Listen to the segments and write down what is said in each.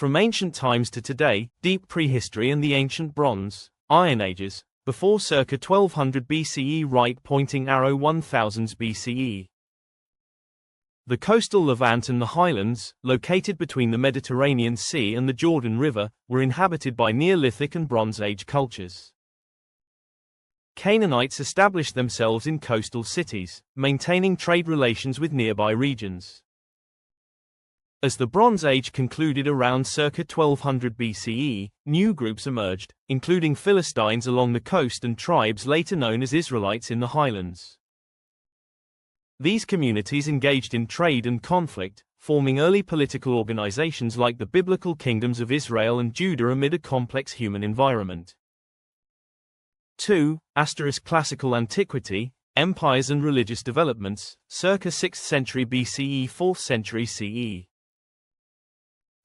From ancient times to today, deep prehistory and the ancient Bronze, Iron Ages, before circa 1200 BCE, right pointing arrow 1000 BCE. The coastal Levant and the highlands, located between the Mediterranean Sea and the Jordan River, were inhabited by Neolithic and Bronze Age cultures. Canaanites established themselves in coastal cities, maintaining trade relations with nearby regions. As the Bronze Age concluded around circa 1200 BCE, new groups emerged, including Philistines along the coast and tribes later known as Israelites in the highlands. These communities engaged in trade and conflict, forming early political organizations like the biblical kingdoms of Israel and Judah amid a complex human environment. 2. Classical Antiquity, Empires and Religious Developments, circa 6th century BCE 4th century CE.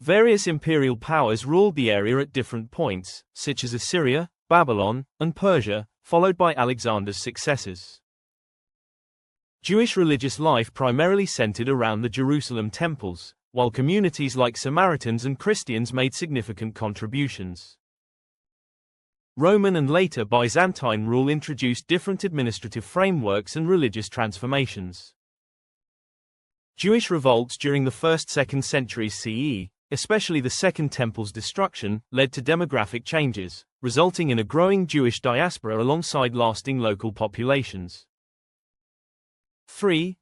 Various imperial powers ruled the area at different points, such as Assyria, Babylon, and Persia, followed by Alexander's successors. Jewish religious life primarily centered around the Jerusalem temples, while communities like Samaritans and Christians made significant contributions. Roman and later Byzantine rule introduced different administrative frameworks and religious transformations. Jewish revolts during the 1st–2nd centuries CE, especially the Second Temple's destruction, led to demographic changes, resulting in a growing Jewish diaspora alongside lasting local populations. 3.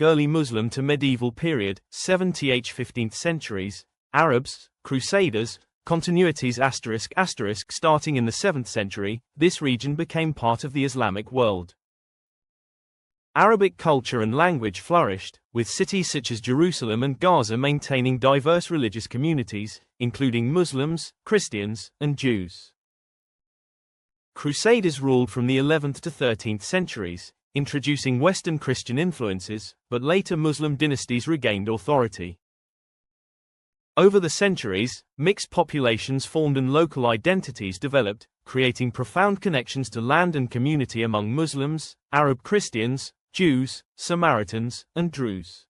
Early Muslim to medieval period, 7th–15th centuries, Arabs, Crusaders, continuities ***. Starting in the 7th century, this region became part of the Islamic world. Arabic culture and language flourished, with cities such as Jerusalem and Gaza maintaining diverse religious communities, including Muslims, Christians, and Jews. Crusaders ruled from the 11th to 13th centuries, introducing Western Christian influences, but later Muslim dynasties regained authority. Over the centuries, mixed populations formed and local identities developed, creating profound connections to land and community among Muslims, Arab Christians, Jews, Samaritans, and Druze.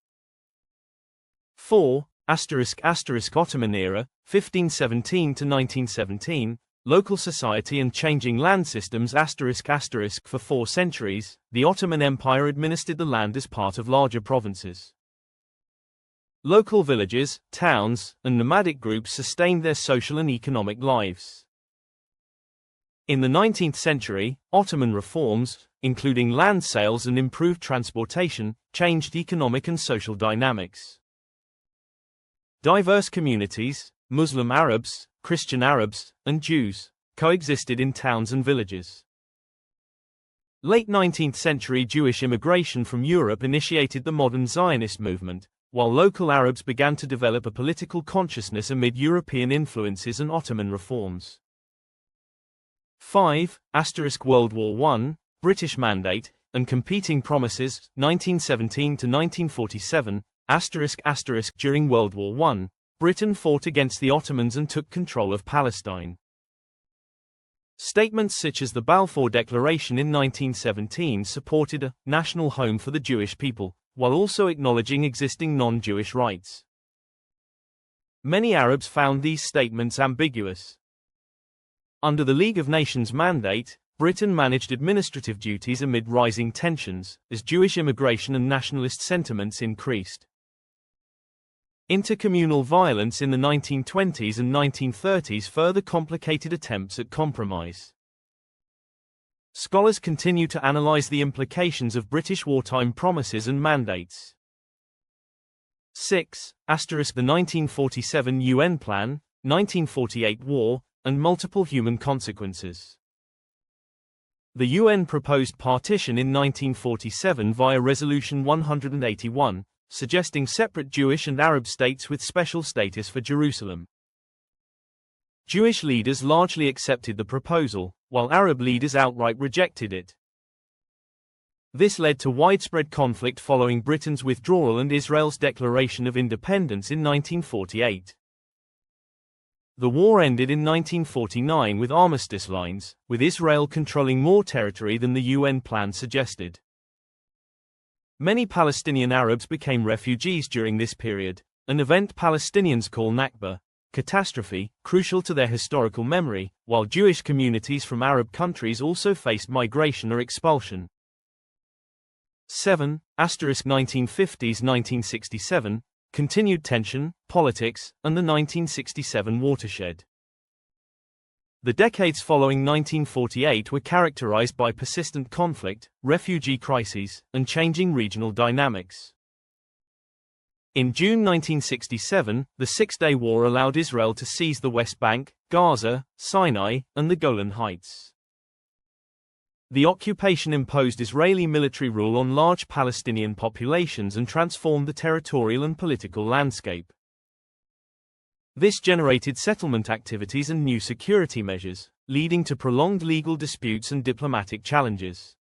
4. Ottoman era, 1517 to 1917, local society and changing land systems ***. For 4 centuries, the Ottoman Empire administered the land as part of larger provinces. Local villages, towns, and nomadic groups sustained their social and economic lives. In the 19th century, Ottoman reforms, including land sales and improved transportation, changed economic and social dynamics. Diverse communities, Muslim Arabs, Christian Arabs, and Jews, coexisted in towns and villages. Late 19th century Jewish immigration from Europe initiated the modern Zionist movement, while local Arabs began to develop a political consciousness amid European influences and Ottoman reforms. 5. World War I, British Mandate, and Competing Promises, 1917 to 1947, ***. During World War I, Britain fought against the Ottomans and took control of Palestine. Statements such as the Balfour Declaration in 1917 supported a national home for the Jewish people, while also acknowledging existing non-Jewish rights. Many Arabs found these statements ambiguous. Under the League of Nations mandate, Britain managed administrative duties amid rising tensions, as Jewish immigration and nationalist sentiments increased. Intercommunal violence in the 1920s and 1930s further complicated attempts at compromise. Scholars continue to analyze the implications of British wartime promises and mandates. 6. The 1947 UN Plan, 1948 War, and multiple human consequences. The UN proposed partition in 1947 via Resolution 181, suggesting separate Jewish and Arab states with special status for Jerusalem. Jewish leaders largely accepted the proposal, while Arab leaders outright rejected it. This led to widespread conflict following Britain's withdrawal and Israel's declaration of independence in 1948. The war ended in 1949 with armistice lines, with Israel controlling more territory than the UN plan suggested. Many Palestinian Arabs became refugees during this period, an event Palestinians call Nakba, catastrophe, crucial to their historical memory, while Jewish communities from Arab countries also faced migration or expulsion. 7. 1950s-1967, continued tension, politics, and the 1967 watershed. The decades following 1948 were characterized by persistent conflict, refugee crises, and changing regional dynamics. In June 1967, the Six-Day War allowed Israel to seize the West Bank, Gaza, Sinai, and the Golan Heights. The occupation imposed Israeli military rule on large Palestinian populations and transformed the territorial and political landscape. This generated settlement activities and new security measures, leading to prolonged legal disputes and diplomatic challenges.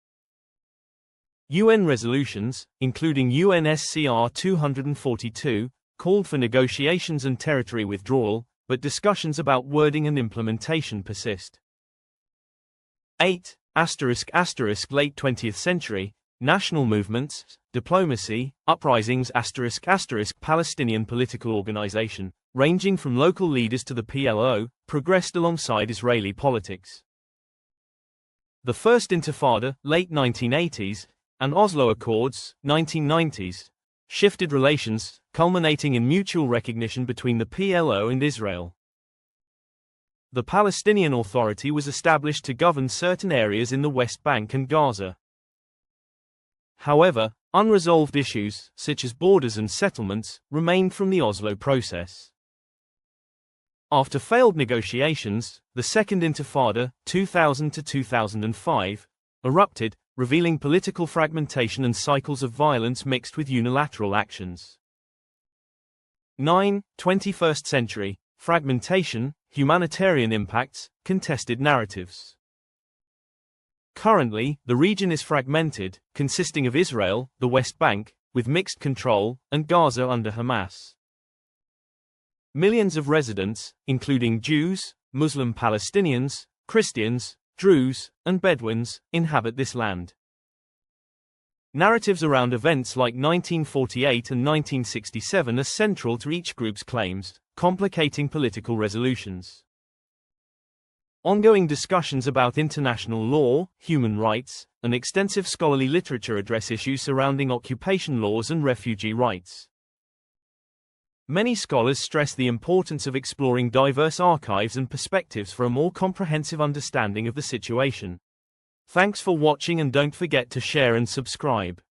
UN resolutions, including UNSCR 242, called for negotiations and territory withdrawal, but discussions about wording and implementation persist. 8. Late 20th century, national movements, diplomacy, uprisings ***, Palestinian political organization, ranging from local leaders to the PLO, progressed alongside Israeli politics. The First Intifada, late 1980s, and Oslo Accords, 1990s, shifted relations, culminating in mutual recognition between the PLO and Israel. The Palestinian Authority was established to govern certain areas in the West Bank and Gaza. However, unresolved issues, such as borders and settlements, remained from the Oslo process. After failed negotiations, the Second Intifada, 2000 to 2005, erupted, revealing political fragmentation and cycles of violence mixed with unilateral actions. 9. 21st century, fragmentation, humanitarian impacts, contested narratives. Currently, the region is fragmented, consisting of Israel, the West Bank, with mixed control, and Gaza under Hamas. Millions of residents, including Jews, Muslim Palestinians, Christians, Druze, and Bedouins, inhabit this land. Narratives around events like 1948 and 1967 are central to each group's claims, complicating political resolutions. Ongoing discussions about international law, human rights, and extensive scholarly literature address issues surrounding occupation laws and refugee rights. Many scholars stress the importance of exploring diverse archives and perspectives for a more comprehensive understanding of the situation. Thanks for watching and don't forget to share and subscribe.